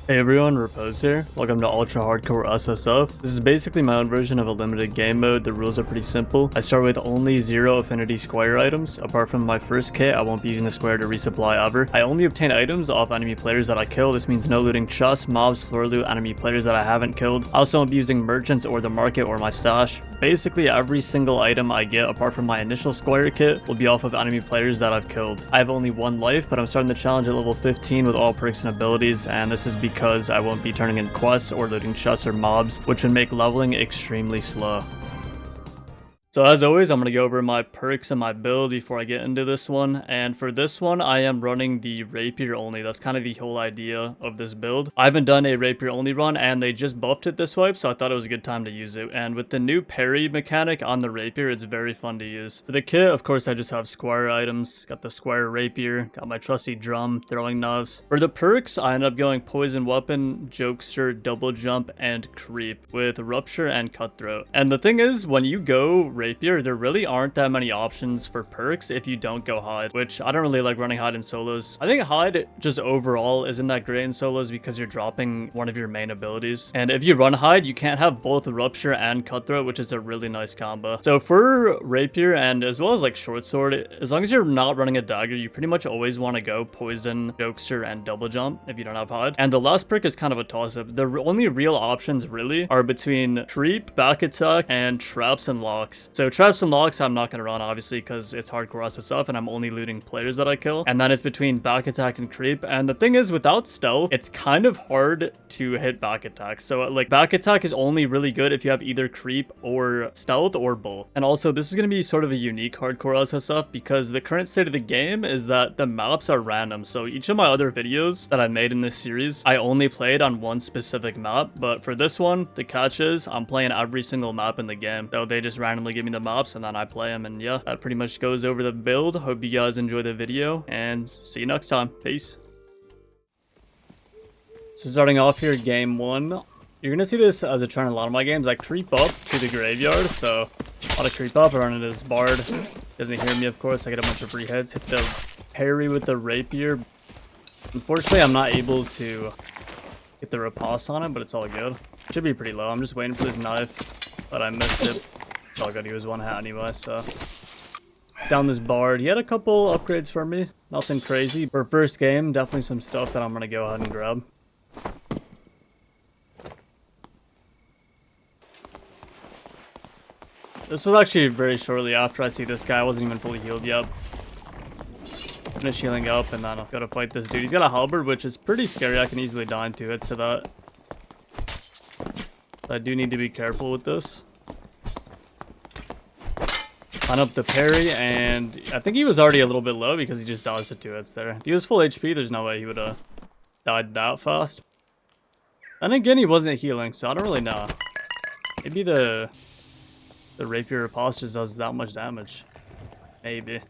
Hey everyone, Repoze here. Welcome to Ultra Hardcore SSF. This is basically my own version of a limited game mode. The rules are pretty simple. I start with only 0 affinity square items. Apart from my first kit, I won't be using the square to resupply ever. I only obtain items off enemy players that I kill. This means no looting chests, mobs, floor loot, enemy players that I haven't killed. I also won't be using merchants or the market or my stash. Basically, every single item I get, apart from my initial square kit, will be off of enemy players that I've killed. I have only 1 life, but I'm starting the challenge at level 15 with all perks and abilities, and this is because I won't be turning in quests or looting chests or mobs, which would make leveling extremely slow. So as always, I'm going to go over my perks and my build before I get into this one. And for this one, I am running the Rapier only. That's kind of the whole idea of this build. I haven't done a Rapier only run and they just buffed it this wipe, so I thought it was a good time to use it. And with the new parry mechanic on the Rapier, it's very fun to use. For the kit, of course, I just have square items. Got the square Rapier, got my trusty drum, throwing knives. For the perks, I ended up going poison weapon, jokester, double jump, and creep with rupture and cutthroat. And the thing is, when you go Rapier, there really aren't that many options for perks if you don't go hide, which I don't really like running hide in solos. I think hide just overall isn't that great in solos because you're dropping one of your main abilities. And if you run hide, you can't have both rupture and cutthroat, which is a really nice combo. So for Rapier and as well as like short sword, as long as you're not running a dagger, you pretty much always want to go poison, jokester, and double jump if you don't have hide. And the last perk is kind of a toss-up. The only real options really are between creep, back attack, and traps and locks. So traps and locks I'm not going to run obviously because it's hardcore SSF and I'm only looting players that I kill. And then it's between back attack and creep. And the thing is, without stealth, it's kind of hard to hit back attack. So like back attack is only really good if you have either creep or stealth or both. And also this is going to be sort of a unique hardcore SSF because the current state of the game is that the maps are random. So each of my other videos that I made in this series, I only played on one specific map. But for this one, the catch is I'm playing every single map in the game. So they just randomly give me the maps and then I play them, and yeah, that pretty much goes over the build. Hope you guys enjoy the video and see you next time. Peace. So starting off here, game 1, you're gonna see this as a trend in a lot of my games. I creep up to the graveyard, so a lot of creep up. I run into this bard, doesn't hear me of course. I get a bunch of free hits, hit the parry with the rapier. Unfortunately I'm not able to get the Repoze on it, but it's all good. Should be pretty low. I'm just waiting for this knife, but I missed it. It's all good, he was one hat anyway, so. Down this bard. He had a couple upgrades for me. Nothing crazy. For first game, definitely some stuff that I'm gonna go ahead and grab. This was actually very shortly after I see this guy. I wasn't even fully healed yet. Finish healing up and then I've got to fight this dude. He's got a halberd, which is pretty scary. I can easily die in 2 hits to that. So I do need to be careful with this. Line up the parry, and I think he was already a little bit low because he just dodged the 2 hits there. If he was full HP, there's no way he would have died that fast. And again, he wasn't healing, so I don't really know. Maybe the Rapier Repoze just does that much damage. Maybe. A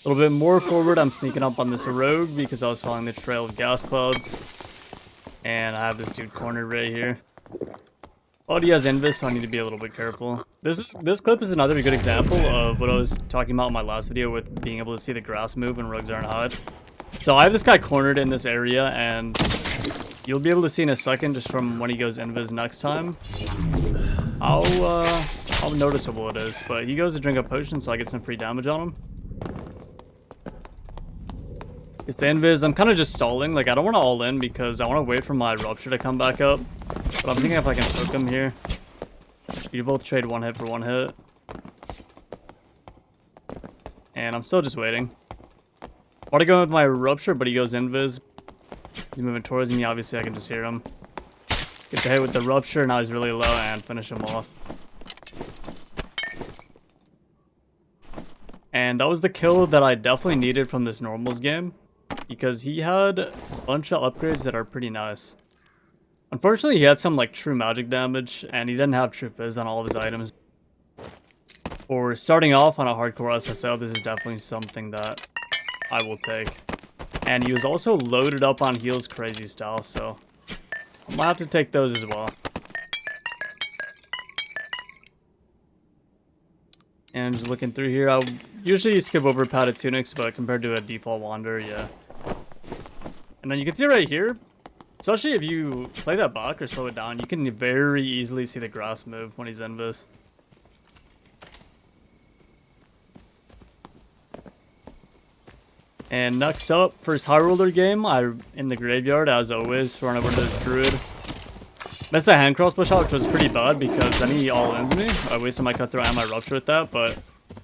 little bit more forward, I'm sneaking up on this rogue because I was following the trail of gas clouds. And I have this dude cornered right here. Oh, he has invis, so I need to be a little bit careful. This clip is another good example of what I was talking about in my last video with being able to see the grass move when rogues aren't hide. So I have this guy cornered in this area, and you'll be able to see in a second just from when he goes invis next time how noticeable it is. But he goes to drink a potion, so I get some free damage on him. It's the invis. I'm kind of just stalling. Like, I don't want to all in because I want to wait for my rupture to come back up. But I'm thinking if I can hook him here. You both trade 1 hit for 1 hit. And I'm still just waiting. I want to go with my rupture, but he goes invis. He's moving towards me. Obviously, I can just hear him. Get the hit with the rupture. Now he's really low and finish him off. And that was the kill that I definitely needed from this normals game. Because he had a bunch of upgrades that are pretty nice. Unfortunately, he had some like true magic damage, and he didn't have true fizz on all of his items. For starting off on a hardcore SSL, this is definitely something that I will take. And he was also loaded up on heals crazy style, so I might have to take those as well. And just looking through here, I usually skip over padded tunics, but compared to a default wander, yeah. And then you can see right here, especially if you play that back or slow it down, you can very easily see the grass move when he's invis. And next up, first high roller game, in the graveyard, as always, run over to the druid. Missed the hand crossbow shot, which was pretty bad because then he all-ins me. I wasted my cut through and my rupture with that, but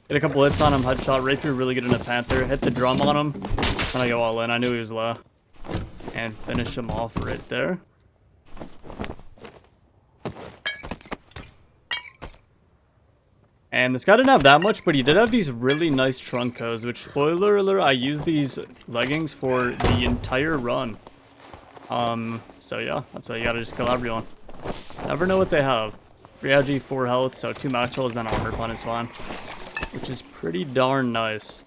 get a couple hits on him, headshot. Rapier really good in a panther. Hit the drum on him, and I go all in. I knew he was low. And finish him off right there. And this guy didn't have that much, but he did have these really nice trunkos, which, spoiler alert, I used these leggings for the entire run. So yeah, that's why you gotta just kill everyone. Never know what they have. 3 ag, 4 health, so 2 max rolls, then armor pun is fine. Which is pretty darn nice.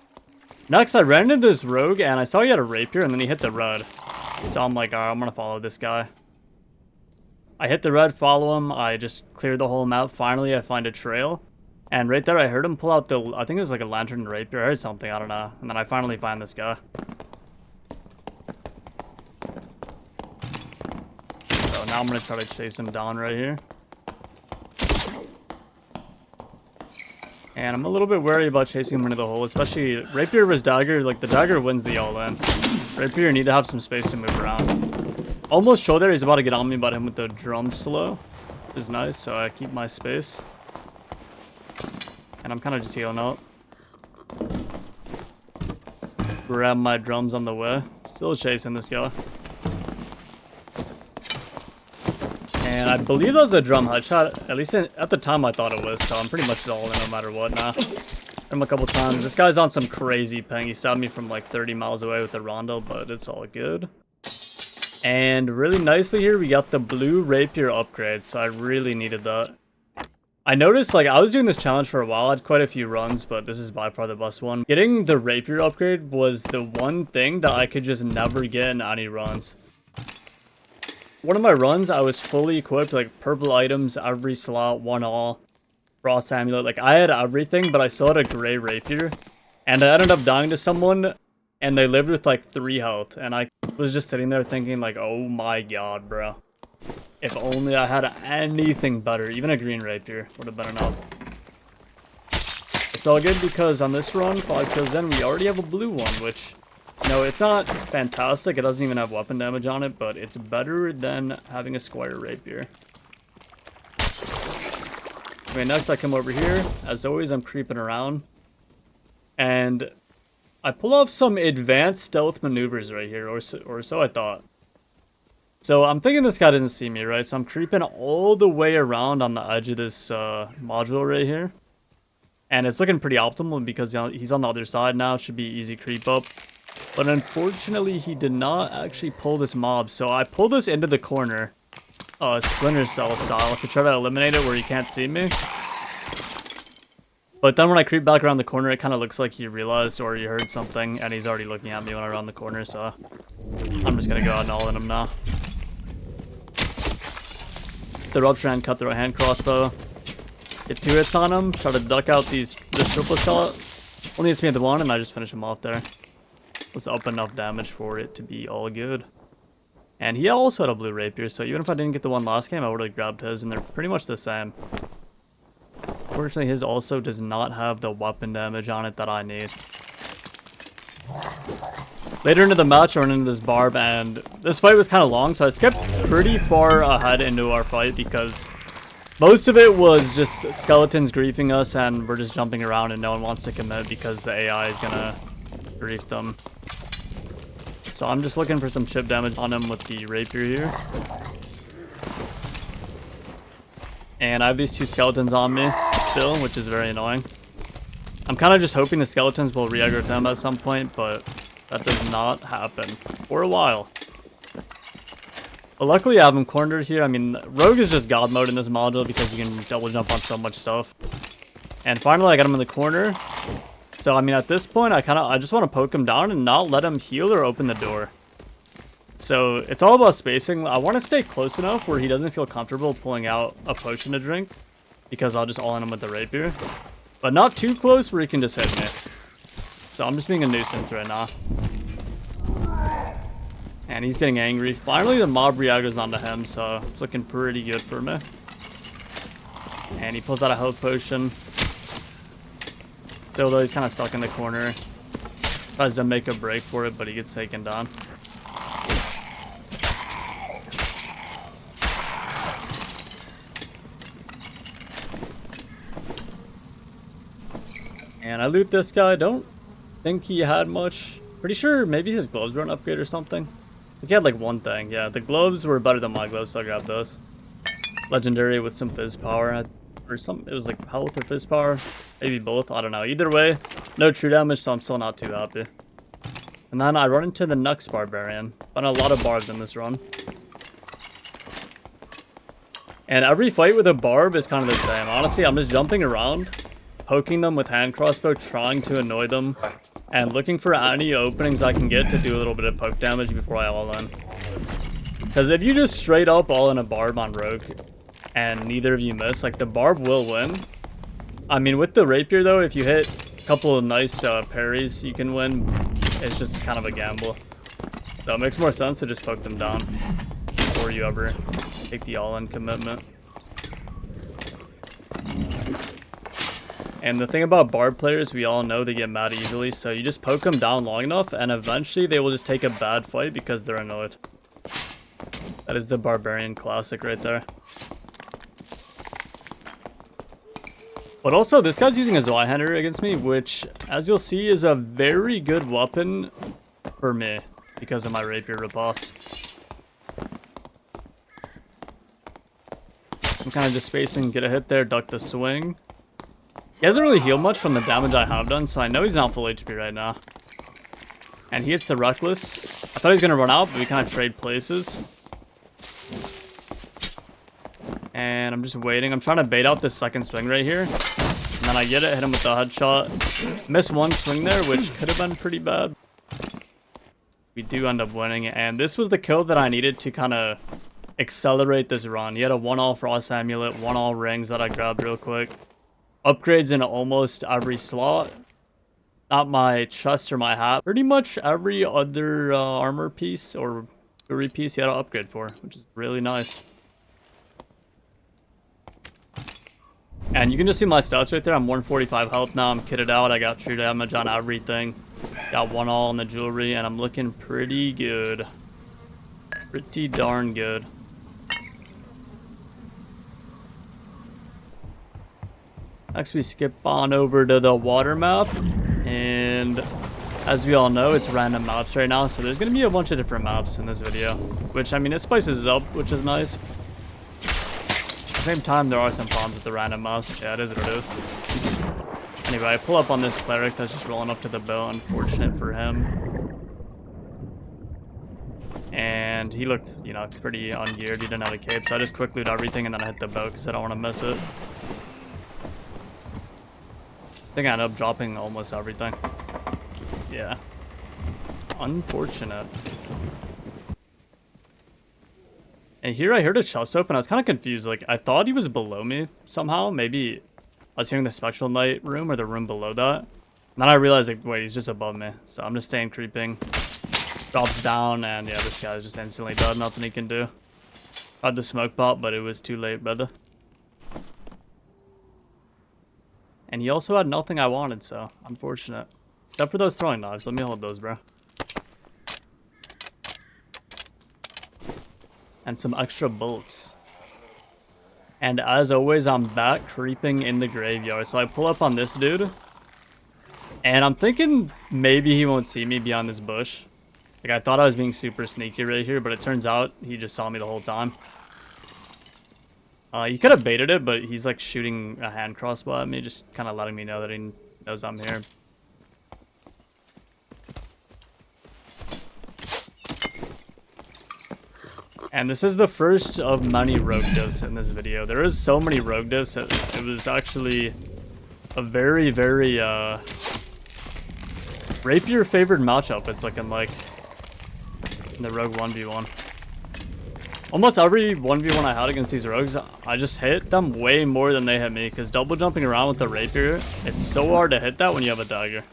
Next, I ran into this rogue, and I saw he had a rapier, and then he hit the red. So I'm like, alright, I'm gonna follow this guy. I hit the red, follow him, I just cleared the whole map. Finally, I find a trail. And right there, I heard him pull out the, I think it was like a lantern rapier. I heard something, I don't know. And then I finally find this guy. So now I'm gonna try to chase him down right here. And I'm a little bit wary about chasing him into the hole, especially Rapier versus Dagger. Like, the Dagger wins the all-in. Rapier need to have some space to move around. Almost shoulder, he's about to get on me, but him with the drum slow is nice, so I keep my space. And I'm kind of just healing up. Grab my drums on the way. Still chasing this guy. And I believe that was a drum headshot. At least at the time I thought it was, so I'm pretty much all in no matter what now. Hit him a couple times. This guy's on some crazy ping. He stabbed me from like 30 miles away with the rondo, but it's all good. And really nicely here, we got the blue rapier upgrade, so I really needed that. I noticed, like, I was doing this challenge for a while. I had quite a few runs, but this is by far the best one. Getting the rapier upgrade was the one thing that I could just never get in any runs. One of my runs, I was fully equipped, like, purple items, every slot, 1 all, frost amulet. Like, I had everything, but I still had a gray rapier. And I ended up dying to someone, and they lived with, like, 3 health. And I was just sitting there thinking, like, oh my god, bro. If only I had anything better. Even a green rapier would have been enough. It's all good because on this run, 5 kills in, we already have a blue one, which, no, it's not fantastic. It doesn't even have weapon damage on it, but it's better than having a squire rapier. Okay, next I come over here. As always, I'm creeping around. And I pull off some advanced stealth maneuvers right here, or so I thought. So I'm thinking this guy doesn't see me, right? So I'm creeping all the way around on the edge of this module right here. And it's looking pretty optimal because he's on the other side now. It should be easy creep up. But unfortunately, he did not actually pull this mob. So I pulled this into the corner, Splinter Cell style, to try to eliminate it where he can't see me. But then when I creep back around the corner, it kind of looks like he realized or he heard something. And he's already looking at me when I round the corner, so I'm just going to go out and all in him now. The rupture and cut through a hand crossbow. Get 2 hits on him. Try to duck out this triple shot. Only hits me at the 1, and I just finish him off there. Was up enough damage for it to be all good. And he also had a blue rapier, so even if I didn't get the one last game, I would have grabbed his, and they're pretty much the same. Fortunately, his also does not have the weapon damage on it that I need. Later into the match, I run into this barb, and this fight was kind of long, so I skipped pretty far ahead into our fight because most of it was just skeletons griefing us, and we're just jumping around and no one wants to commit because the AI is gonna grief them. So I'm just looking for some chip damage on him with the rapier here. And I have these 2 skeletons on me still, which is very annoying. I'm kind of just hoping the skeletons will re-aggro to him at some point, but that does not happen for a while. But luckily I have him cornered here. I mean, Rogue is just God mode in this module because you can double jump on so much stuff. And finally I got him in the corner. So I mean at this point I just want to poke him down and not let him heal or open the door. So it's all about spacing. I want to stay close enough where he doesn't feel comfortable pulling out a potion to drink, because I'll just all in him with the rapier. But not too close where he can just hit me. So I'm just being a nuisance right now. And he's getting angry. Finally, the mob reactor's onto him, so it's looking pretty good for me. And he pulls out a health potion. So though he's kind of stuck in the corner. Tries to make a break for it, but he gets taken down. And I loot this guy. Don't think he had much. Pretty sure maybe his gloves were an upgrade or something. I think he had like one thing. Yeah, the gloves were better than my gloves, so I grabbed those. Legendary with some fizz power. Or some, it was like health or fizz power. Maybe both. I don't know. Either way, no true damage, so I'm still not too happy. And then I run into the next barbarian. Found a lot of barbs in this run. And every fight with a barb is kind of the same. Honestly, I'm just jumping around, poking them with hand crossbow, trying to annoy them, and looking for any openings I can get to do a little bit of poke damage before I all in. Because if you just straight up all in a barb on rogue, and neither of you miss, like the barb will win. I mean, with the rapier though, if you hit a couple of nice parries, you can win. It's just kind of a gamble. So it makes more sense to just poke them down before you ever take the all-in commitment. And the thing about barb players, we all know they get mad easily, so you just poke them down long enough and eventually they will just take a bad fight because they're annoyed. That is the barbarian classic right there. But also, this guy's using a Zweihander against me, which, as you'll see, is a very good weapon for me because of my Rapier Repoze. I'm kind of just spacing, get a hit there, duck the swing. He hasn't really healed much from the damage I have done, so I know he's not full HP right now. And he hits the Reckless. I thought he was going to run out, but we kind of trade places. And I'm just waiting. I'm trying to bait out this second swing right here. And then I get it, hit him with the headshot. Miss one swing there, which could have been pretty bad. We do end up winning. And this was the kill that I needed to kind of accelerate this run. He had a 1-all Frost Amulet, 1-all rings that I grabbed real quick. Upgrades in almost every slot. Not my chest or my hat. Pretty much every other armor piece or jewelry piece he had an upgrade for, which is really nice. And you can just see my stats right there. I'm 145 health now. I'm kitted out. I got true damage on everything. Got 1-all on the jewelry, and I'm looking pretty good. Pretty darn good. Next, we skip on over to the water map. And as we all know, it's random maps right now. So there's going to be a bunch of different maps in this video. Which, I mean, it spices it up, which is nice. At the same time, there are some problems with the random maps. Yeah, it is what it is. Anyway, I pull up on this cleric that's just rolling up to the bow. Unfortunate for him. And he looked, you know, pretty ungeared. He didn't have a cape. So I just quick loot everything and then I hit the bow because I don't want to miss it. I think I ended up dropping almost everything. Yeah. Unfortunate. And here I heard a chest open. I was kind of confused. Like, I thought he was below me somehow. Maybe I was hearing the Spectral Knight room or the room below that. And then I realized, like, wait, he's just above me. So I'm just staying creeping. Drops down, and yeah, this guy is just instantly dead. Nothing he can do. Had the smoke bot, but it was too late, brother. And he also had nothing I wanted, so unfortunate. Except for those throwing knives. Let me hold those, bro. And some extra bolts. And as always, I'm back creeping in the graveyard. So I pull up on this dude. And I'm thinking maybe he won't see me beyond this bush. Like, I thought I was being super sneaky right here, but it turns out he just saw me the whole time. He could have baited it, but he's like shooting a hand crossbow at me, just kind of letting me know that he knows I'm here. And this is the first of many rogue diffs in this video. There is so many rogue diffs that it was actually a very, very Rapier favored matchup. It's looking like in the rogue 1v1. Almost every 1v1 I had against these rogues, I just hit them way more than they hit me, because double jumping around with the rapier, it's so hard to hit that when you have a dagger.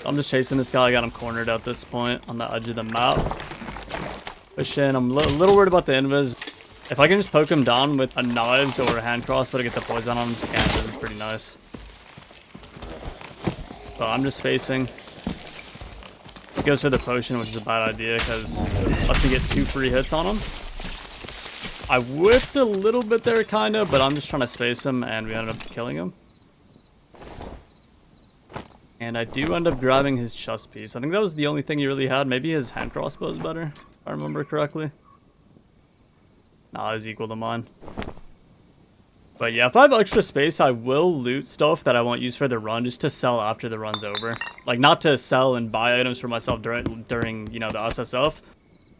I'm just chasing this guy. I got him cornered at this point on the edge of the map. Pushing. I'm a little worried about the invis. If I can just poke him down with a knives or a hand crossbow to get the poison on him, this is pretty nice. So I'm just spacing. He goes for the potion, which is a bad idea because it lets me get 2 free hits on him. I whiffed a little bit there, kind of, but I'm just trying to space him, and we ended up killing him. And I do end up grabbing his chest piece. I think that was the only thing he really had. Maybe his hand crossbow is better, if I remember correctly. Nah, it was equal to mine. But yeah, if I have extra space, I will loot stuff that I won't use for the run just to sell after the run's over. Like, not to sell and buy items for myself during you know, the SSF.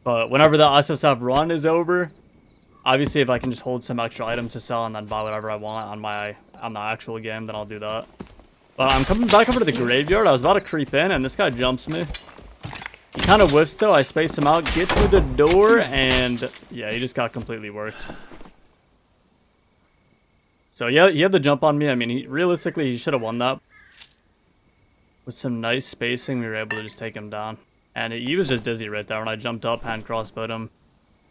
But whenever the SSF run is over, obviously if I can just hold some extra items to sell and then buy whatever I want on the actual game, then I'll do that. But I'm coming back over to the graveyard. I was about to creep in, and this guy jumps me. He kind of whiffs, though. I space him out, get through the door, and yeah, he just got completely worked. So yeah, he had the jump on me. I mean, realistically, he should have won that. With some nice spacing, we were able to just take him down. And he was just dizzy right there. When I jumped up, hand crossbowed him,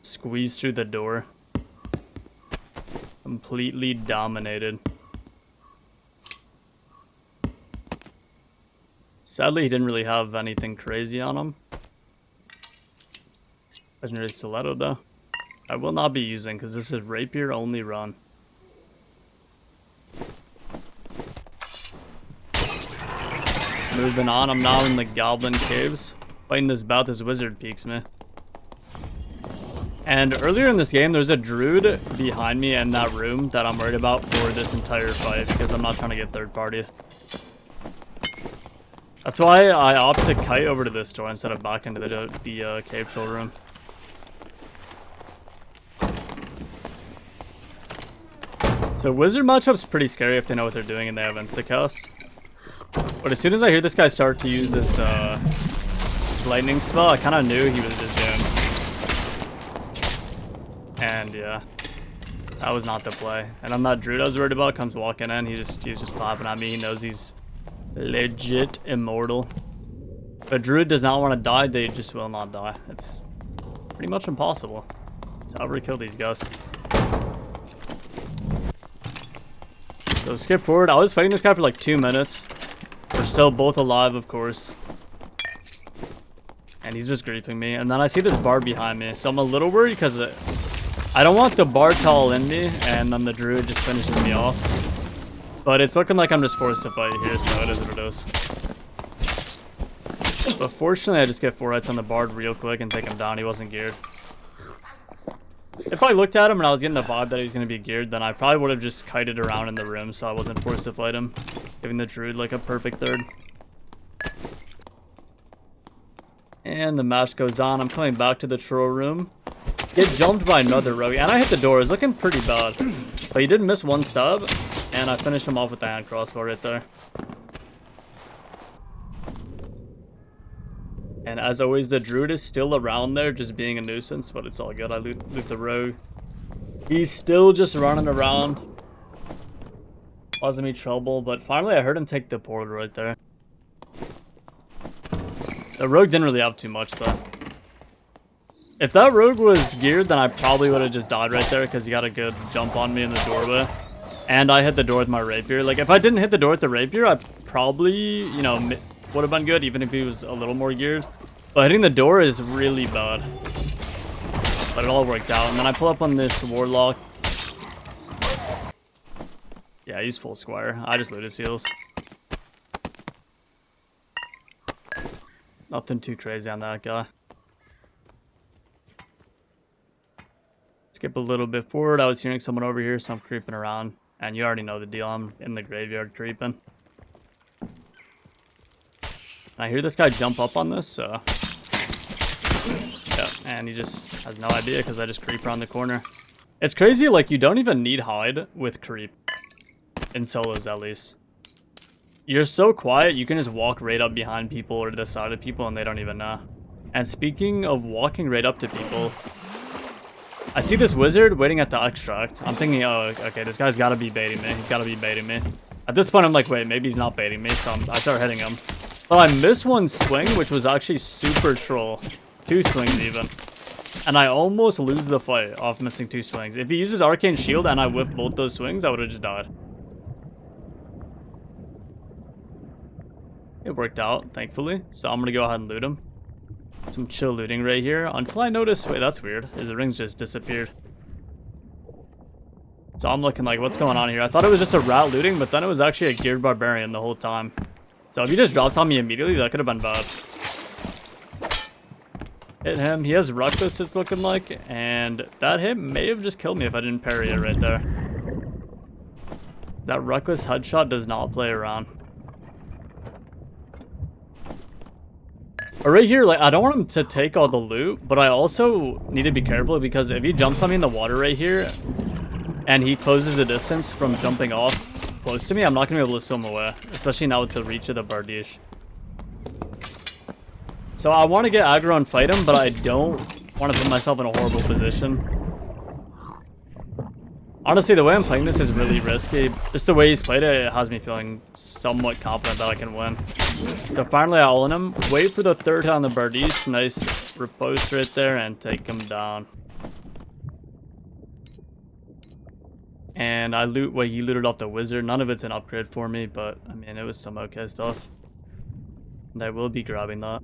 squeezed through the door. Completely dominated. Sadly, he didn't really have anything crazy on him. Legendary Stiletto, though. I will not be using, because this is Rapier only run. Moving on, I'm now in the Goblin Caves. Fighting this bout, this wizard peeks me. And earlier in this game, there's a druid behind me in that room that I'm worried about for this entire fight, because I'm not trying to get third party. That's why I opt to kite over to this door instead of back into the cave troll room. So wizard matchup's pretty scary if they know what they're doing and they have instacast. But as soon as I hear this guy start to use this lightning spell, I kind of knew he was just doomed. And yeah, that was not the play. And I'm that druid I was worried about comes walking in. He's just clapping at me. He knows he's legit immortal. If a druid does not want to die, they just will not die. It's pretty much impossible to ever kill these guys. So skip forward. I was fighting this guy for like 2 minutes. We're still both alive, of course. And he's just griefing me. And then I see this bard behind me. So I'm a little worried because I don't want the bard to all in me. And then the druid just finishes me off. But it's looking like I'm just forced to fight here. So it is what it is. But fortunately, I just get 4 hits on the bard real quick and take him down. He wasn't geared. If I looked at him and I was getting the vibe that he was going to be geared, then I probably would have just kited around in the room so I wasn't forced to fight him, giving the druid like a perfect third. And the match goes on. I'm coming back to the troll room. Get jumped by another rogue, and I hit the door. It's looking pretty bad. But he did miss 1 stab, and I finished him off with the hand crossbow right there. And as always, the druid is still around there, just being a nuisance, but it's all good. I loot the rogue. He's still just running around. Causing me trouble, but finally I heard him take the portal right there. The rogue didn't really have too much, though. If that rogue was geared, then I probably would have just died right there, because he got a good jump on me in the doorway. And I hit the door with my rapier. Like, if I didn't hit the door with the rapier, I probably, you know, would have been good, even if he was a little more geared. But hitting the door is really bad. But it all worked out. And then I pull up on this warlock. Yeah, he's full squire. I just looted his heals. Nothing too crazy on that guy. Skip a little bit forward. I was hearing someone over here, so I'm creeping around. And you already know the deal. I'm in the graveyard creeping. I hear this guy jump up on this, so... yeah, and he just has no idea because I just creep around the corner. It's crazy, like, you don't even need hide with creep. In solos, at least. You're so quiet, you can just walk right up behind people or to the side of people and they don't even know. And speaking of walking right up to people... I see this wizard waiting at the extract. I'm thinking, oh, okay, this guy's gotta be baiting me. He's gotta be baiting me. At this point, I'm like, wait, maybe he's not baiting me, so I start hitting him. But I missed one swing, which was actually super troll. 2 swings even. And I almost lose the fight off missing 2 swings. If he uses Arcane Shield and I whiff both those swings, I would have just died. It worked out, thankfully. So I'm going to go ahead and loot him. Some chill looting right here. Until I notice... Wait, that's weird. His rings just disappeared. So I'm looking like, what's going on here? I thought it was just a rat looting, but then it was actually a geared barbarian the whole time. So if he just dropped on me immediately, that could have been bad. Hit him. He has Reckless, it's looking like. And that hit may have just killed me if I didn't parry it right there. That Reckless headshot does not play around. But right here, like, I don't want him to take all the loot, but I also need to be careful because if he jumps on me in the water right here and he closes the distance from jumping off close to me, I'm not going to be able to swim away, especially now with the reach of the Bardiche. So I want to get aggro and fight him, but I don't want to put myself in a horrible position. Honestly, the way I'm playing this is really risky. Just the way he's played it, it has me feeling somewhat confident that I can win. So finally, I all in him. Wait for the 3rd hit on the Bardiche. Nice Repoze right there and take him down. And I loot what he looted off the wizard. None of it's an upgrade for me, but I mean, it was some okay stuff. And I will be grabbing that.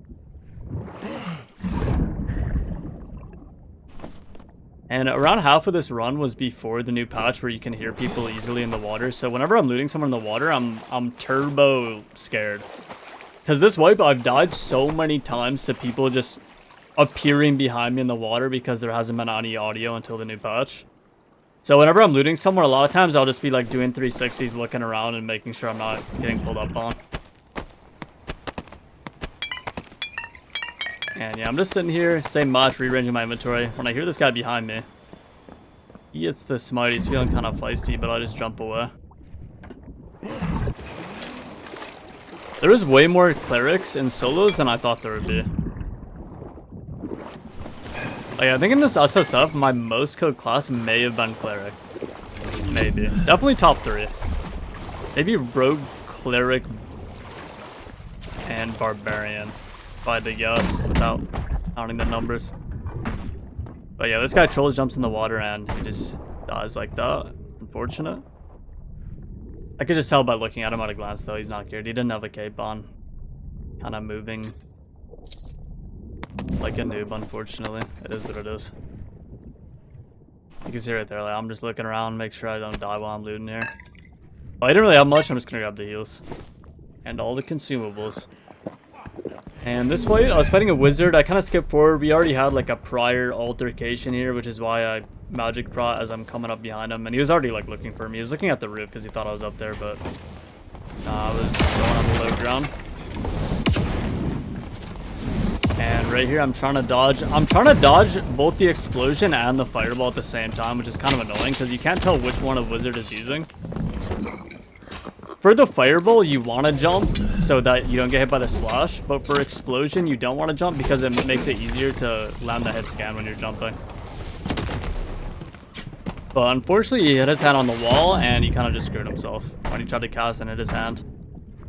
And around half of this run was before the new patch where you can hear people easily in the water. So whenever I'm looting someone in the water, I'm turbo scared. Because this wipe, I've died so many times to people just appearing behind me in the water because there hasn't been any audio until the new patch. So whenever I'm looting somewhere, a lot of times I'll just be like doing 360s, looking around and making sure I'm not getting pulled up on. And yeah, I'm just sitting here, same match, rearranging my inventory. When I hear this guy behind me, he hits the smite. He's feeling kind of feisty, but I just jump away. There is way more clerics in solos than I thought there would be. Like, I think in this SSF, my most killed class may have been cleric. Maybe. Definitely top 3. Maybe rogue, cleric, and barbarian. If I had to guess, without counting the numbers. But yeah, this guy trolls, jumps in the water, and he just dies like that. Unfortunate. I could just tell by looking at him at a glance, though, he's not geared. He didn't have a cape on. Kind of moving like a noob, unfortunately. It is what it is. You can see right there, like, I'm just looking around, make sure I don't die while I'm looting here. Well, I didn't really have much, I'm just gonna grab the heals. And all the consumables. And this fight, I was fighting a wizard. I kind of skipped forward. We already had like a prior altercation here, which is why I magic prot as I'm coming up behind him. And he was already like looking for me. He was looking at the roof because he thought I was up there, but I was going on the low ground. And right here, I'm trying to dodge. I'm trying to dodge both the explosion and the fireball at the same time, which is kind of annoying because you can't tell which one a wizard is using. For the fireball, you want to jump so that you don't get hit by the splash, but for explosion, you don't want to jump because it makes it easier to land the hit scan when you're jumping. But unfortunately, he hit his hand on the wall, and he kind of just screwed himself when he tried to cast and hit his hand.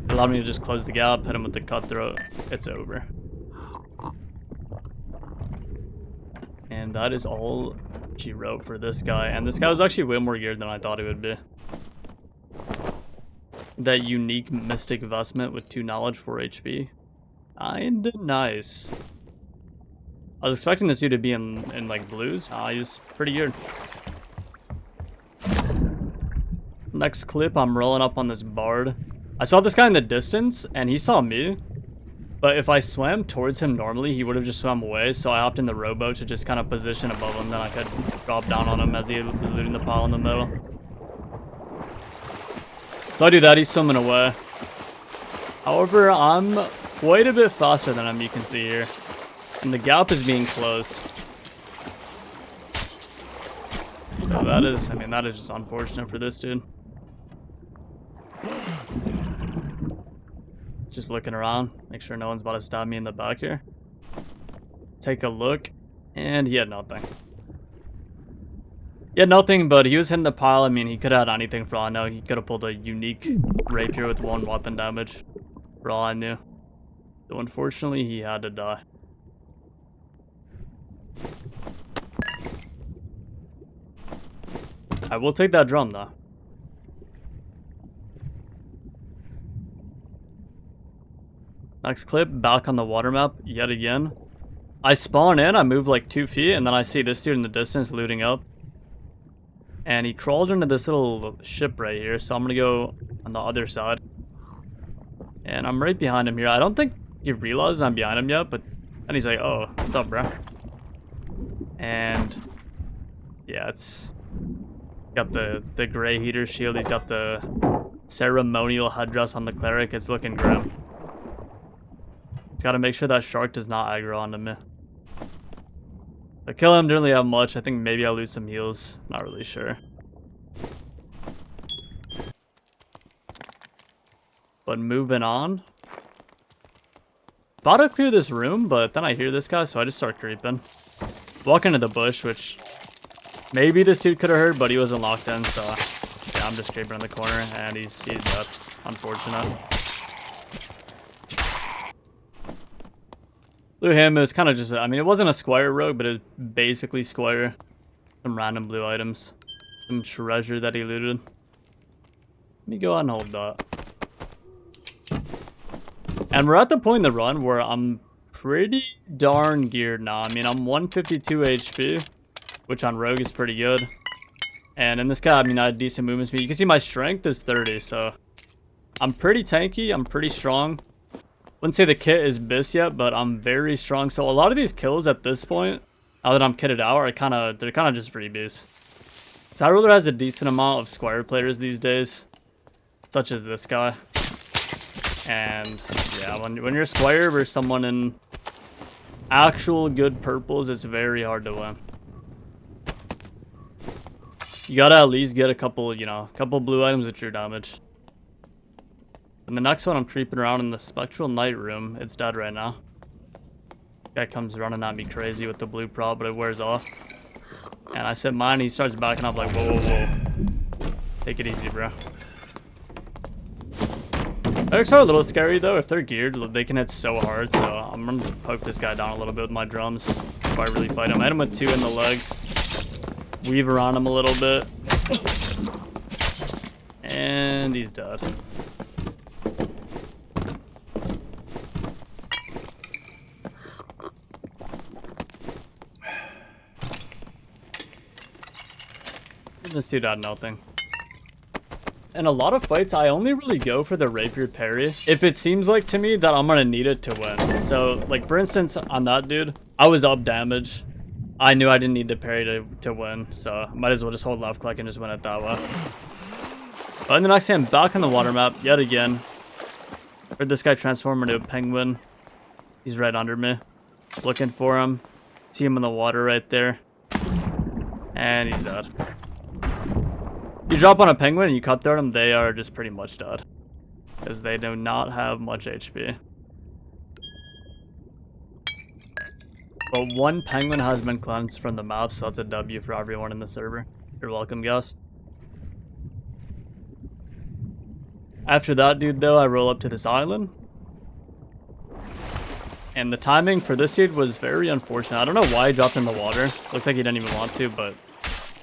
It allowed me to just close the gap, hit him with the cutthroat. It's over. And that is all she wrote for this guy. And this guy was actually way more geared than I thought he would be. That unique mystic vestment with 2 knowledge, 4 HP. Kinda nice. I was expecting this dude to be in like blues. He's pretty geared. Next clip, I'm rolling up on this bard. I saw this guy in the distance, and he saw me. But if I swam towards him normally, he would have just swam away. So I hopped in the rowboat to just kind of position above him. Then I could drop down on him as he was looting the pile in the middle. So I do that, he's swimming away. However, I'm quite a bit faster than him, you can see here. And the gap is being closed. So that is, I mean, that is just unfortunate for this dude. Just looking around, make sure no one's about to stab me in the back here. Take a look, and he had nothing. He had nothing, but he was hitting the pile. I mean, he could have had anything for all I know. He could have pulled a unique rapier with 1 weapon damage, for all I knew. So unfortunately, he had to die. I will take that drum though. Next clip, back on the water map yet again. I spawn in, I move like 2 feet, and then I see this dude in the distance looting up. And he crawled into this little ship right here, so I'm gonna go on the other side. And I'm right behind him here. I don't think he realizes I'm behind him yet, but then he's like, oh, what's up, bro? And yeah, it's got the gray heater shield. He's got the ceremonial headdress on the cleric. It's looking grim. Got to make sure that shark does not aggro onto me. The kill him didn't really have much. I think maybe I'll lose some heals. Not really sure. But moving on. Thought I'd clear this room, but then I hear this guy, so I just start creeping. Walk into the bush, which maybe this dude could have heard, but he wasn't locked in, so yeah, I'm just creeping in the corner, and he's dead. Unfortunate. Blue him is kind of just, I mean, it wasn't a squire rogue, but it was basically squire. Some random blue items. Some treasure that he looted. Let me go ahead and hold that. And we're at the point in the run where I'm pretty darn geared now. I mean, I'm 152 HP, which on rogue is pretty good. And in this guy, I mean, I had decent movement speed. You can see my strength is 30, so I'm pretty tanky. I'm pretty strong. Wouldn't say the kit is bis yet, but I'm very strong. So a lot of these kills at this point, now that I'm kitted out, are they're kind of just freebies. Cyruler has a decent amount of squire players these days, such as this guy. And yeah, when you're a squire versus someone in actual good purples, it's very hard to win. You gotta at least get a couple, you know, couple blue items with your damage. And the next one, I'm creeping around in the Spectral Night room. It's dead right now. Guy comes running at me crazy with the blue prop, but it wears off. And I set mine, he starts backing up like, whoa, whoa, whoa. Take it easy, bro. Clerics are a little scary, though. If they're geared, they can hit so hard. So I'm going to poke this guy down a little bit with my drums before I really fight him. I hit him with 2 in the legs. Weave around him a little bit. And he's dead. This dude had nothing. In a lot of fights, I only really go for the Rapier parry if it seems like to me that I'm gonna need it to win. So, like, for instance, on that dude, I was up damage. I knew I didn't need to parry to win, so might as well just hold left click and just win it that way. But in the next hand, back on the water map, yet again. Heard this guy transform into a penguin. He's right under me. Looking for him. See him in the water right there. And he's dead. You drop on a penguin and you cut through them, they are just pretty much dead. Because they do not have much HP. But one penguin has been cleansed from the map, so that's a W for everyone in the server. You're welcome, guys. After that dude, though, I roll up to this island. And the timing for this dude was very unfortunate. I don't know why he dropped in the water. Looked like he didn't even want to, but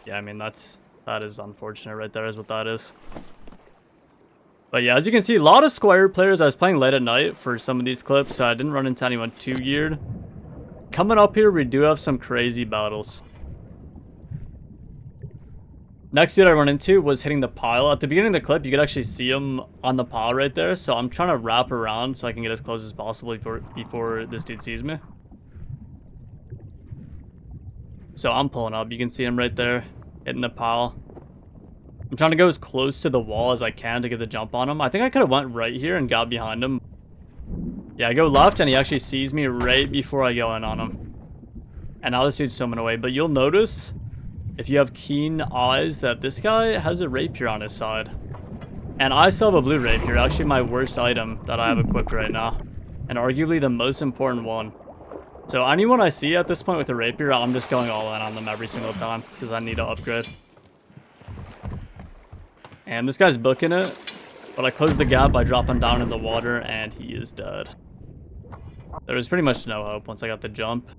yeah, I mean, that is unfortunate right there is what that is. But yeah, as you can see, a lot of squire players. I was playing late at night for some of these clips, so I didn't run into anyone too geared. Coming up here, we do have some crazy battles. Next dude I run into was hitting the pile. At the beginning of the clip, you could actually see him on the pile right there. So I'm trying to wrap around so I can get as close as possible before this dude sees me. So I'm pulling up. You can see him right there, hitting the pile. I'm trying to go as close to the wall as I can to get the jump on him. I think I could have went right here and got behind him. Yeah, I go left and he actually sees me right before I go in on him. And now this dude's swimming away. But you'll notice, if you have keen eyes, that this guy has a rapier on his side. And I still have a blue rapier, actually my worst item that I have equipped right now. And arguably the most important one. So anyone I see at this point with a rapier, I'm just going all in on them every single time. Because I need to upgrade. And this guy's booking it. But I closed the gap by dropping down in the water and he is dead. There was pretty much no hope once I got the jump.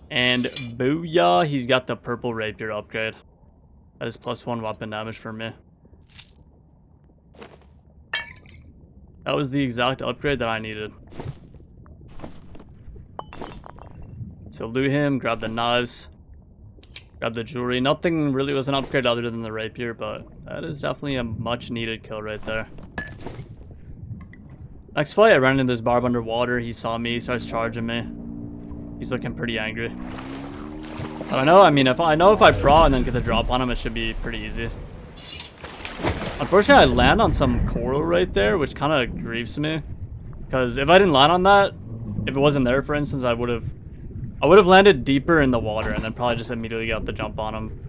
And booyah, he's got the purple rapier upgrade. That is +1 weapon damage for me. That was the exact upgrade that I needed. So loot him, grab the knives, grab the jewelry. Nothing really was an upgrade other than the rapier, but that is definitely a much needed kill right there. Next fight, I ran into this barb underwater. He saw me, he starts charging me. He's looking pretty angry. But I know, I mean, if I pro and then get the drop on him, it should be pretty easy. Unfortunately, I land on some coral right there, which kind of grieves me. Because if I didn't land on that, if it wasn't there, for instance, I would have landed deeper in the water and then probably just immediately got the jump on him.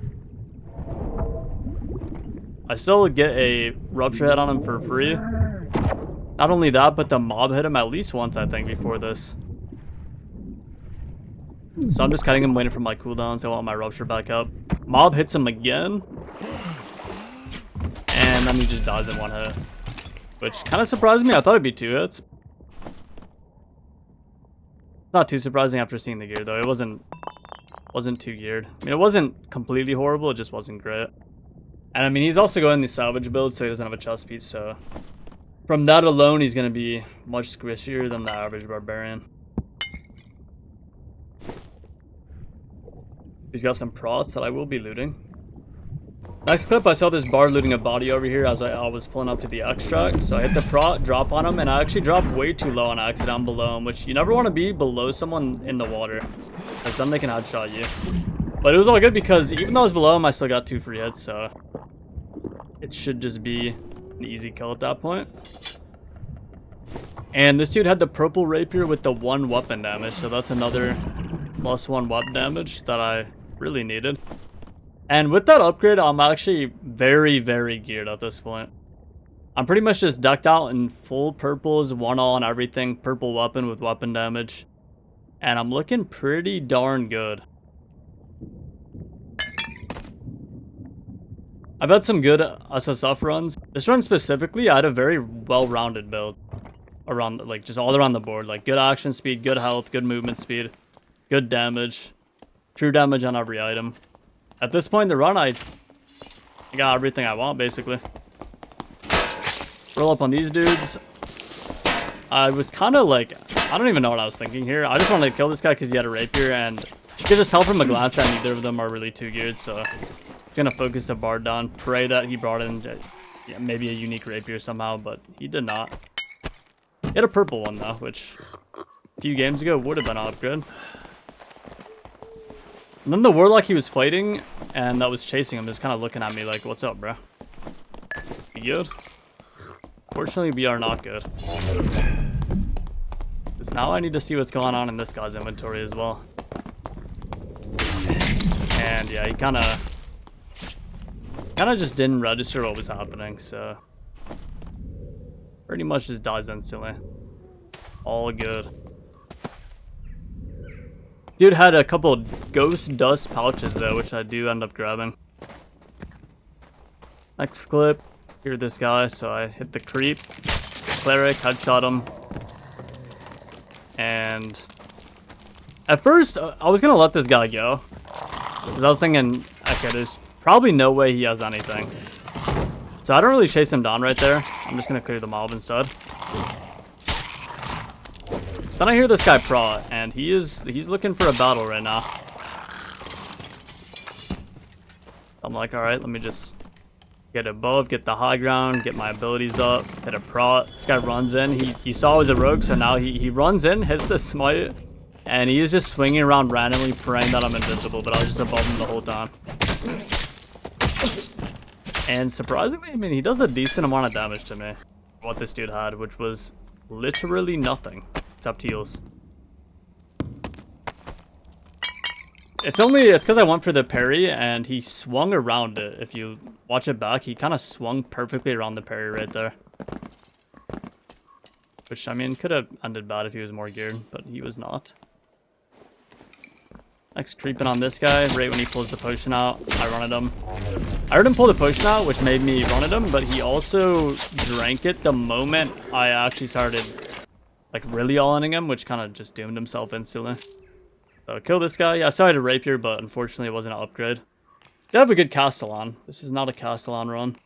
I still get a rupture head on him for free. Not only that, but the mob hit him at least once, I think, before this. So I'm just cutting him, waiting for my cooldown, so I want my rupture back up. Mob hits him again. And then he just dies in one hit. Which kind of surprised me. I thought it'd be 2 hits. Not too surprising after seeing the gear, though. It wasn't too geared. I mean, it wasn't completely horrible. It just wasn't great. And I mean, he's also going the salvage build, so he doesn't have a chest piece, so... From that alone, he's going to be much squishier than the average barbarian. He's got some prots that I will be looting. Next clip, I saw this bard looting a body over here as I was pulling up to the extract. So I hit the prot, drop on him, and I actually dropped way too low on accident down below him, which you never want to be below someone in the water, because then they can headshot you. But it was all good because even though I was below him, I still got 2 free hits, so it should just be an easy kill at that point. And this dude had the purple rapier with the 1 weapon damage, so that's another +1 weapon damage that I really needed. And with that upgrade, I'm actually very, very geared at this point. I'm pretty much just decked out in full purples, 1-all on everything, purple weapon with weapon damage. And I'm looking pretty darn good. I've had some good SSF runs. This run specifically, I had a very well-rounded build. Around, like, just all around the board. Like, good action speed, good health, good movement speed, good damage, true damage on every item. At this point in the run, I got everything I want, basically. Roll up on these dudes. I was kind of like, I don't even know what I was thinking here. I just wanted to kill this guy because he had a rapier, and you could just tell from a glance that neither of them are really too geared, so I'm going to focus the bard down, pray that he brought in maybe a unique rapier somehow, but he did not. He had a purple one, though, which a few games ago would have been an upgrade. And then the warlock he was fighting and that was chasing him is kind of looking at me like, what's up, bro? You good? Fortunately, we are not good. Because now I need to see what's going on in this guy's inventory as well. And yeah, he kind of just didn't register what was happening, so... Pretty much just dies instantly. All good. Dude had a couple ghost dust pouches though, which I do end up grabbing. Next clip, hear this guy, so I hit the creep, cleric, headshot him. And at first, I was gonna let this guy go. Because I was thinking, okay, there's probably no way he has anything. So I don't really chase him down right there. I'm just gonna clear the mob instead. Then I hear this guy pro, and he's looking for a battle right now. I'm like, alright, let me just get above, get the high ground, get my abilities up, hit a pro. This guy runs in. He saw I was a rogue, so now he runs in, hits the smite, and he is just swinging around randomly, praying that I'm invincible, but I was just above him the whole time. And surprisingly, I mean, he does a decent amount of damage to me. What this dude had, which was literally nothing. Except heals. It's because I went for the parry and he swung around it. If you watch it back, he kind of swung perfectly around the parry right there. Which, I mean, could have ended bad if he was more geared, but he was not. Next, creeping on this guy right when he pulls the potion out. I run at him. I heard him pull the potion out, which made me run at him, but he also drank it the moment I actually started like really all-inning him, which kind of just doomed himself instantly. So kill this guy. Yeah, I started a Rapier, but unfortunately it wasn't an upgrade. Did have a good Castellan. This is not a Castellan run.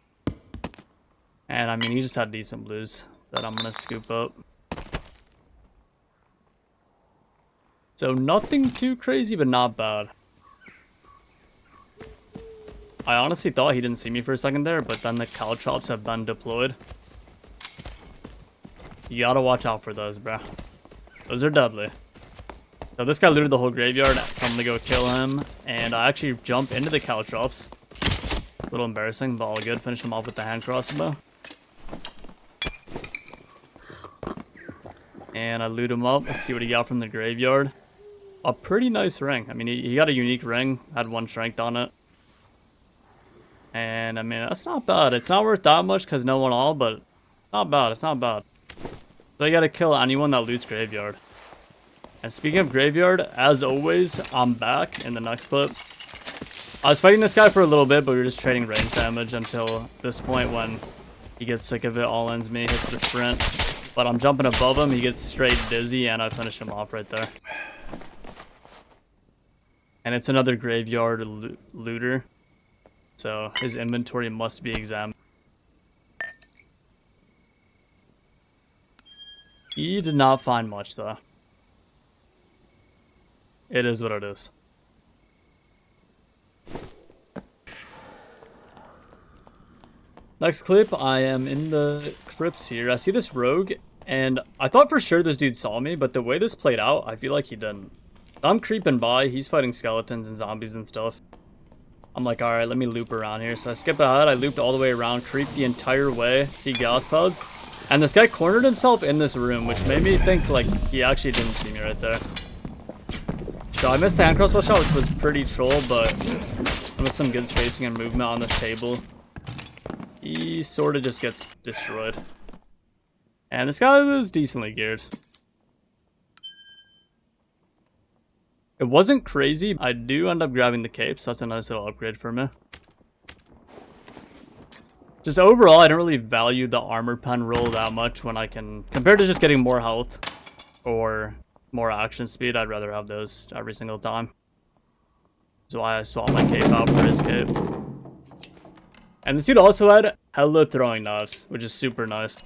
And I mean, he just had decent blues that I'm going to scoop up. So nothing too crazy, but not bad. I honestly thought he didn't see me for a second there, but then the caltrops have been deployed. You gotta watch out for those, bro. Those are deadly. So this guy looted the whole graveyard, so I'm gonna go kill him. And I actually jump into the caltrops. A little embarrassing, but all good. Finish him off with the hand crossbow. And I loot him up. Let's see what he got from the graveyard. A pretty nice ring. I mean, he got a unique ring. Had 1 strength on it. And I mean, that's not bad. It's not worth that much because no one all, but not bad. It's not bad. So you gotta kill anyone that loots graveyard. And speaking of graveyard, as always, I'm back in the next clip. I was fighting this guy for a little bit, but we were just trading range damage until this point when he gets sick of it, all ends me, hits the sprint. But I'm jumping above him, he gets straight dizzy, and I finish him off right there. And it's another graveyard looter. So his inventory must be examined. He did not find much though. It is what it is. Next clip, I am in the crypts here. I see this rogue, and I thought for sure this dude saw me, but the way this played out, I feel like he didn't. I'm creeping by, he's fighting skeletons and zombies and stuff. I'm like, alright, let me loop around here. So I skip ahead, I looped all the way around, creeped the entire way, see gas clouds. And this guy cornered himself in this room, which made me think, like, he actually didn't see me right there. So I missed the hand crossbow shot, which was pretty troll, but with some good spacing and movement on this table, he sort of just gets destroyed. And this guy was decently geared. It wasn't crazy. I do end up grabbing the cape, so that's a nice little upgrade for me. Just overall, I don't really value the armor pen roll that much when I can, compared to just getting more health or more action speed, I'd rather have those every single time. That's why I swap my cape out for his cape. And this dude also had hella throwing knives, which is super nice.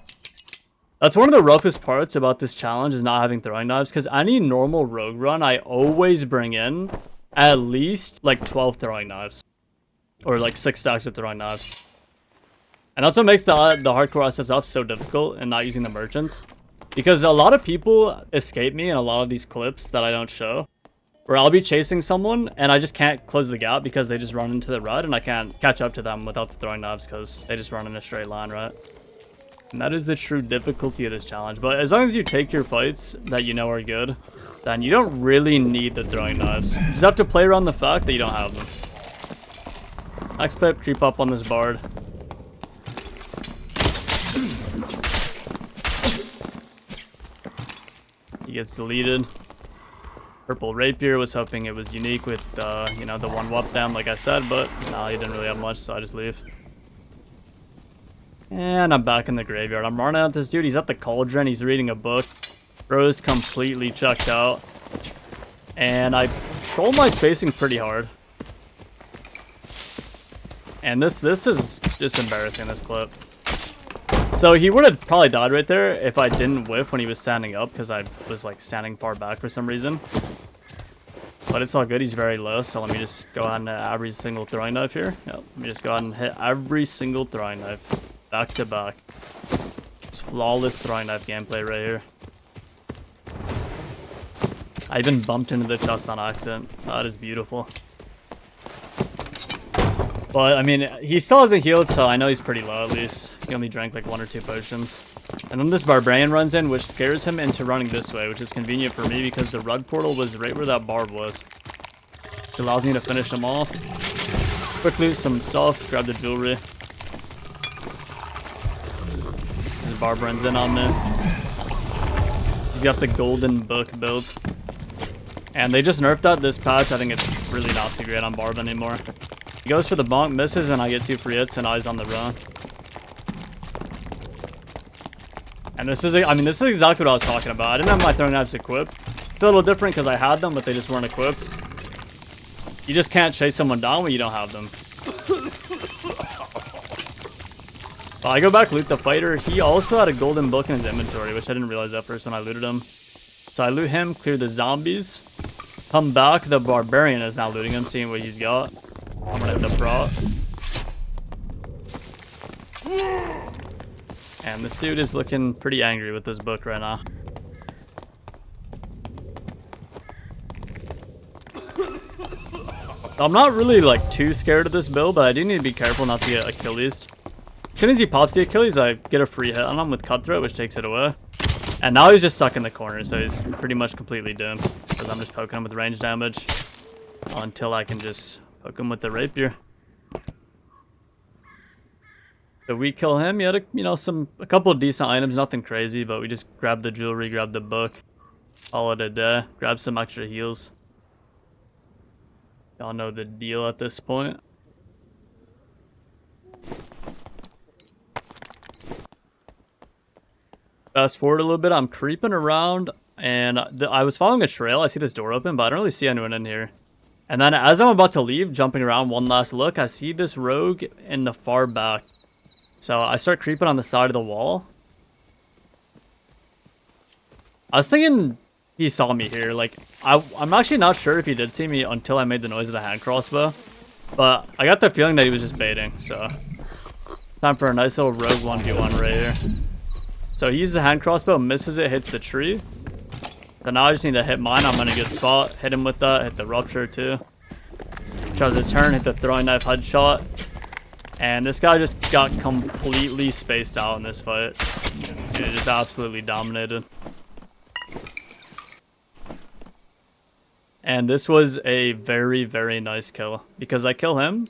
That's one of the roughest parts about this challenge is not having throwing knives, because any normal rogue run, I always bring in at least like 12 throwing knives. Or like 6 stacks of throwing knives. And that's what makes the hardcore SSF so difficult and not using the merchants. Because a lot of people escape me in a lot of these clips that I don't show. Where I'll be chasing someone and I just can't close the gap because they just run into the red and I can't catch up to them without the throwing knives because they just run in a straight line, right? And that is the true difficulty of this challenge. But as long as you take your fights that you know are good, then you don't really need the throwing knives. You just have to play around the fact that you don't have them. Next clip, creep up on this bard. He gets deleted. Purple Rapier, was hoping it was unique with, you know, the one whoop down, like I said, but no, he didn't really have much, so I just leave. And I'm back in the graveyard. I'm running at this dude. He's at the cauldron. He's reading a book. Bro's completely checked out. And I troll my spacing pretty hard. And this is just embarrassing, this clip. So he would have probably died right there if I didn't whiff when he was standing up, because I was like standing far back for some reason. But it's all good, he's very low, so let me just go ahead and hit every single throwing knife here. Yep, let me just go ahead and hit every single throwing knife. Back to back. Just flawless throwing knife gameplay right here. I even bumped into the chest on accident. That is beautiful. But, I mean, he still hasn't healed, so I know he's pretty low at least. He only drank like 1 or 2 potions. And then this barbarian runs in, which scares him into running this way, which is convenient for me because the red portal was right where that barb was. Which allows me to finish him off. Quick loot some stuff, grab the jewelry. This barb runs in on me. He's got the golden book build. And they just nerfed that this patch. I think it's really not too great on barb anymore. He goes for the bonk, misses, and I get 2 free hits, and now he's on the run. And this is, I mean, this is exactly what I was talking about. I didn't have my throwing knives equipped. It's a little different because I had them, but they just weren't equipped. You just can't chase someone down when you don't have them. I go back, loot the fighter. He also had a golden book in his inventory, which I didn't realize at first when I looted him. So I loot him, clear the zombies. Come back, the barbarian is now looting him, seeing what he's got. I'm gonna hit the prot. And this dude is looking pretty angry with this book right now. I'm not really like too scared of this build, but I do need to be careful not to get Achilles. As soon as he pops the Achilles, I get a free hit on him with Cutthroat, which takes it away. And now he's just stuck in the corner, so he's pretty much completely doomed. Because I'm just poking him with range damage until I can just poke him with the Rapier. So we kill him. He had a couple of decent items, nothing crazy, but we just grabbed the jewelry, grabbed the book, call it a day, grab some extra heals. Y'all know the deal at this point. Fast forward a little bit, I'm creeping around, and I was following a trail. I see this door open, but I don't really see anyone in here. And then as I'm about to leave, jumping around one last look, I see this rogue in the far back. So I start creeping on the side of the wall. I was thinking he saw me here. Like, I'm actually not sure if he did see me until I made the noise of the hand crossbow. But I got the feeling that he was just baiting, so... Time for a nice little rogue 1v1 right here. So he uses the hand crossbow, misses it, hits the tree. So now I just need to hit mine. I'm in a good spot. Hit him with that, hit the Rupture too. Tries to turn, hit the throwing knife headshot. And this guy just got completely spaced out in this fight. He just absolutely dominated. And this was a very, very nice kill. Because I kill him.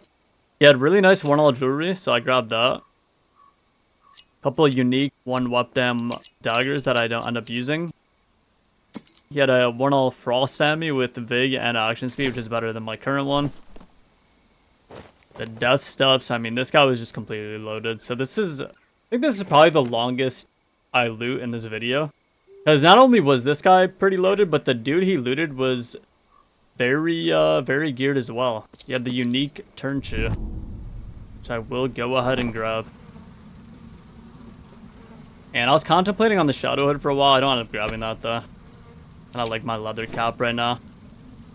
He had really nice 1-all jewelry, so I grabbed that. Couple of unique 1-weapon daggers that I don't end up using. He had a 1-all frost ammy with Vig and action speed, which is better than my current one. The death steps, I mean, this guy was just completely loaded. So this is, I think this is probably the longest I loot in this video. Because not only was this guy pretty loaded, but the dude he looted was very geared as well. He had the unique turn shoe, which I will go ahead and grab. And I was contemplating on the Shadow Hood for a while. I don't end up grabbing that though. And I like my leather cap right now.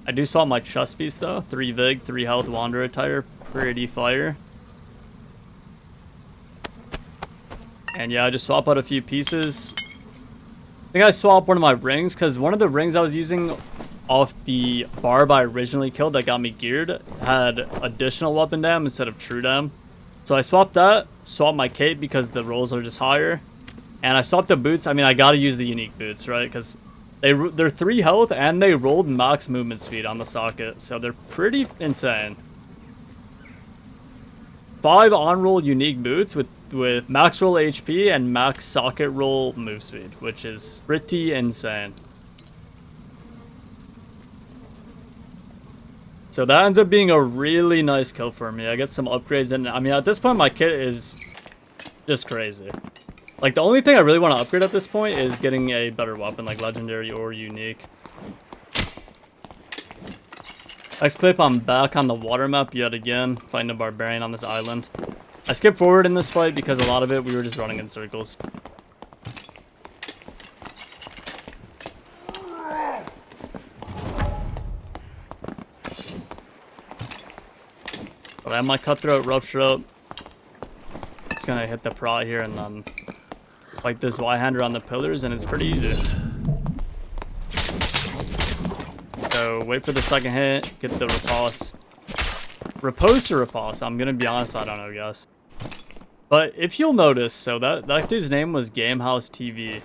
I do swap my chest piece though. 3 Vig, 3 health, Wanderer attire. Pretty fire. And yeah, I just swap out a few pieces. I think I swapped one of my rings because one of the rings I was using off the barb I originally killed that got me geared had additional weapon dam instead of true dam. So I swapped that, swapped my cape because the rolls are just higher. And I swapped the boots. I mean, I gotta use the unique boots, right? Because they're 3 health and they rolled max movement speed on the socket. So they're pretty insane. 5 on-roll unique boots with max roll HP and max socket roll move speed, which is pretty insane. So that ends up being a really nice kill for me. I get some upgrades, and I mean, at this point, my kit is just crazy. Like, the only thing I really want to upgrade at this point is getting a better weapon, like legendary or unique. Next clip, I'm back on the water map yet again, fighting a barbarian on this island. I skipped forward in this fight because a lot of it we were just running in circles. But I have my Cutthroat Rupture up. Just gonna hit the prot here and then fight this Y-hander on the pillars, and it's pretty easy. So wait for the second hit, get the Repoze. Repoze to Repoze, I'm gonna be honest, I don't know, guys. But if you'll notice, so that dude's name was Gamehouse TV,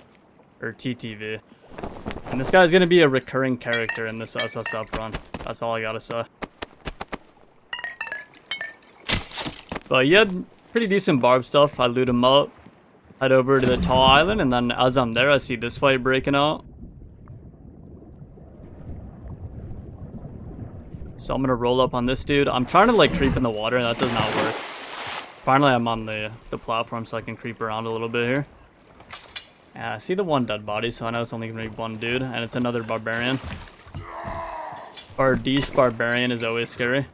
or TTV. And this guy's gonna be a recurring character in this SSF run. That's all I gotta say. But he had pretty decent barb stuff. I loot him up, head over to the tall island, and then as I'm there, I see this fight breaking out. So I'm gonna roll up on this dude. I'm trying to like creep in the water, and that does not work. Finally, I'm on the platform, so I can creep around a little bit here. Yeah, I see the one dead body, so I know it's only gonna be one dude, and it's another barbarian. Bardiche barbarian is always scary.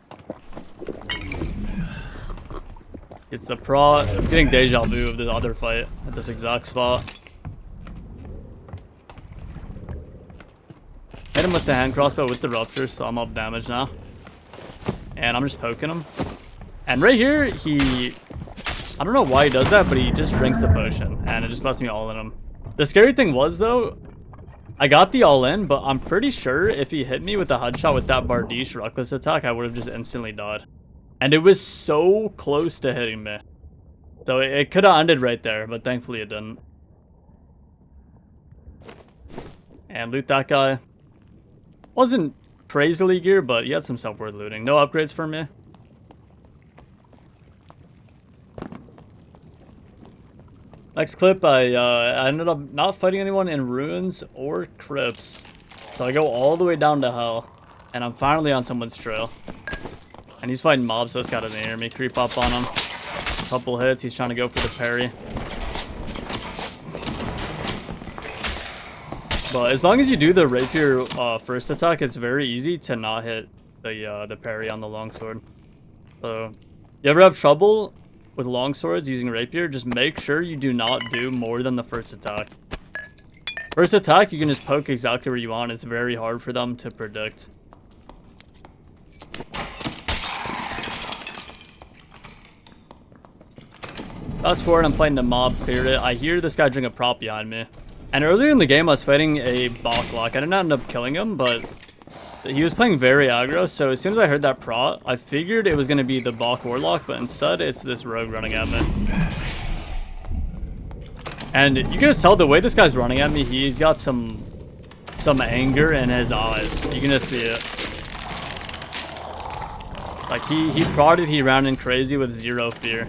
It's the pro. I'm getting deja vu of the other fight at this exact spot. Hit him with the hand crossbow with the rupture, so I'm up damage now. And I'm just poking him. And right here, I don't know why he does that, but he just drinks the potion, and it just lets me all in him. The scary thing was, though, I got the all in, but I'm pretty sure if he hit me with a headshot with that Bardiche reckless attack, I would have just instantly died. And it was so close to hitting me. So it could have ended right there, but thankfully it didn't. And loot that guy. Wasn't crazily geared, but he had some stuff worth looting. No upgrades for me. Next clip, I ended up not fighting anyone in ruins or crypts. So I go all the way down to hell. And I'm finally on someone's trail. And he's fighting mobs, so this guy doesn't hear me. Creep up on him. Couple hits, he's trying to go for the parry. But as long as you do the rapier first attack, it's very easy to not hit the parry on the longsword. So, you ever have trouble with longswords using rapier, just make sure you do not do more than the first attack. First attack, you can just poke exactly where you want. It's very hard for them to predict. Fast forward, I'm fighting a mob, cleared it. I hear this guy drink a prop behind me. And earlier in the game, I was fighting a Bachlock. I didn't end up killing him, but he was playing very aggro, so as soon as I heard that prot, I figured it was going to be the Bach Warlock, but instead it's this rogue running at me. And you can just tell the way this guy's running at me, he's got some anger in his eyes. You can just see it. Like, he prodded, he ran in crazy with zero fear.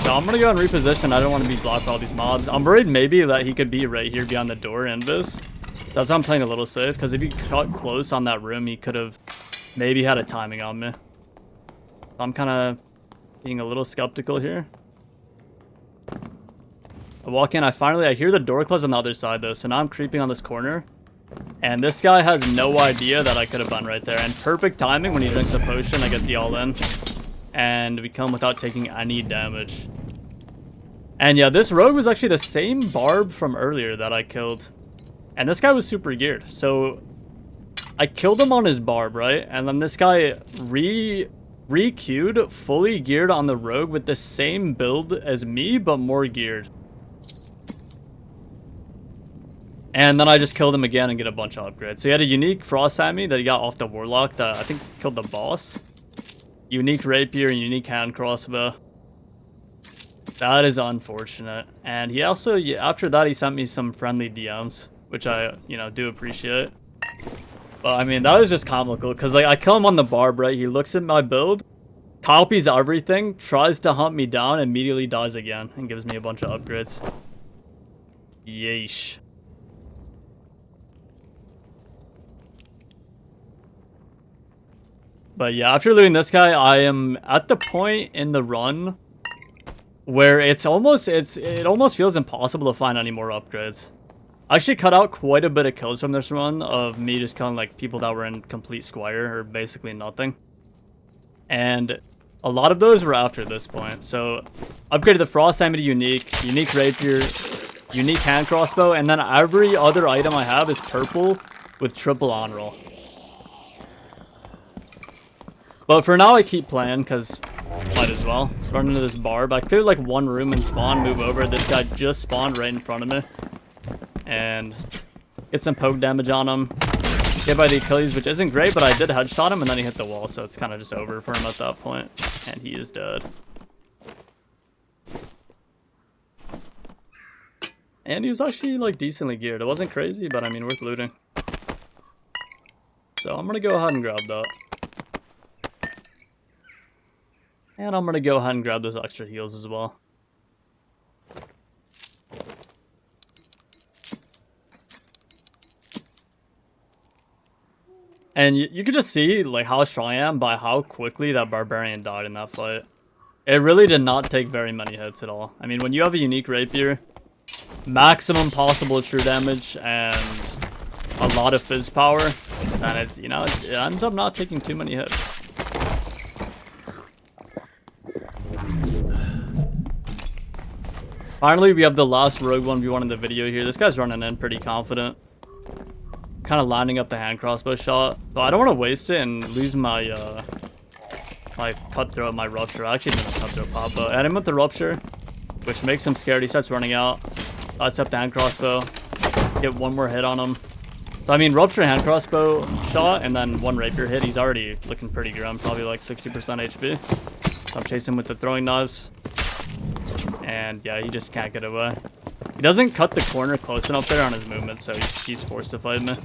So I'm gonna go and reposition. I don't want to be blocked by all these mobs. I'm worried maybe that he could be right here beyond the door invis. That's why I'm playing a little safe, because if he got close on that room, he could have maybe had a timing on me. I'm kind of being a little skeptical here. I walk in, I hear the door close on the other side though, so now I'm creeping on this corner. And this guy has no idea that I could have been right there. And perfect timing, when he drinks the potion, I get the all in. And we kill him without taking any damage. And yeah, this rogue was actually the same barb from earlier that I killed. And this guy was super geared. So I killed him on his barb, right? And then this guy re-queued, fully geared on the rogue with the same build as me, but more geared. And then I just killed him again and get a bunch of upgrades. So he had a unique frost hammy that he got off the warlock that I think killed the boss. Unique rapier and unique hand crossbow. That is unfortunate. And he also, after that, he sent me some friendly DMs, which I, do appreciate. But I mean, that was just comical, because like I kill him on the barb, right? He looks at my build, copies everything, tries to hunt me down, immediately dies again, and gives me a bunch of upgrades. Yeesh. But yeah, after looting this guy, I am at the point in the run where it almost feels impossible to find any more upgrades. I actually cut out quite a bit of kills from this run of me just killing like people that were in complete squire or basically nothing. And a lot of those were after this point. So upgraded the frost hammer to unique rapier, unique hand crossbow, and then every other item I have is purple with triple on roll. But for now, I keep playing, because might as well. Run into this barb. I cleared like one room and spawn, move over. This guy just spawned right in front of me. And get some poke damage on him. Hit by the Achilles, which isn't great, but I did headshot him, and then he hit the wall, so it's kind of just over for him at that point. And he is dead. And he was actually like decently geared. It wasn't crazy, but I mean, worth looting. So I'm going to go ahead and grab that. And I'm going to go ahead and grab those extra heals as well. And you can just see like how strong I am by how quickly that barbarian died in that fight. It really did not take very many hits at all. I mean, when you have a unique rapier, maximum possible true damage and a lot of fizz power, then it, you know, it ends up not taking too many hits. Finally, we have the last rogue 1v1 in the video here. This guy's running in pretty confident. Kind of lining up the hand crossbow shot. So I don't want to waste it and lose my my cutthroat, my rupture. I actually didn't cutthroat pop, but I hit him with the rupture, which makes him scared. He starts running out. I step the hand crossbow. Get one more hit on him. So I mean, rupture hand crossbow shot and then one rapier hit. He's already looking pretty grim, probably like 60% HP. So I'm chasing with the throwing knives. And yeah, he just can't get away. He doesn't cut the corner close enough there on his movement, so he's forced to fight me.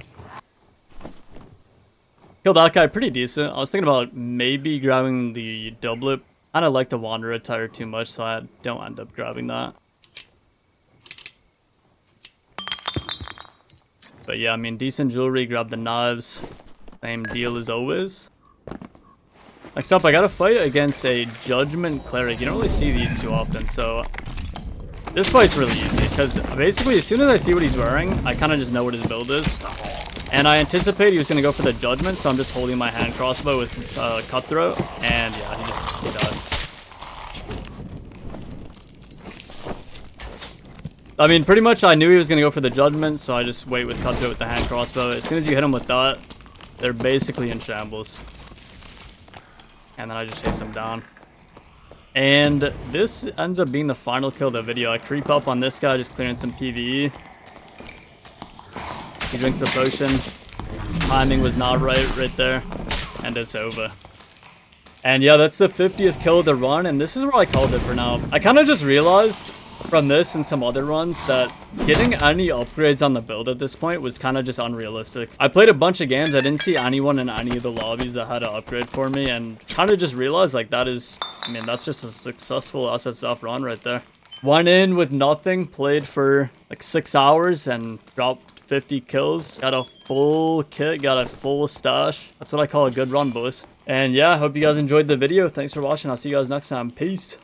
Killed that guy pretty decent. I was thinking about maybe grabbing the doublet. I don't like the Wanderer attire too much, so I don't end up grabbing that. But yeah, I mean, decent jewelry. Grab the knives. Same deal as always. Next up, I gotta fight against a Judgment Cleric. You don't really see these too often, so this fight's really easy because basically as soon as I see what he's wearing, I kind of just know what his build is. And I anticipate he was gonna go for the Judgment, so I'm just holding my hand crossbow with Cutthroat, and yeah, he dies. I mean, pretty much I knew he was gonna go for the Judgment, so I just wait with Cutthroat with the hand crossbow. As soon as you hit him with that, they're basically in shambles. And then I just chase him down. And this ends up being the final kill of the video. I creep up on this guy, just clearing some PvE. He drinks the potion. Timing was not right there. And it's over. And yeah, that's the 50th kill of the run. And this is where I called it for now. I kind of just realized from this and some other runs that getting any upgrades on the build at this point was kind of just unrealistic. I played a bunch of games. I didn't see anyone in any of the lobbies that had an upgrade for me, and kind of just realized like that is, I mean, that's just a successful SSF run right there. Went in with nothing, played for like 6 hours and dropped 50 kills. Got a full kit, got a full stash. That's what I call a good run, boys. And yeah, hope you guys enjoyed the video. Thanks for watching. I'll see you guys next time. Peace.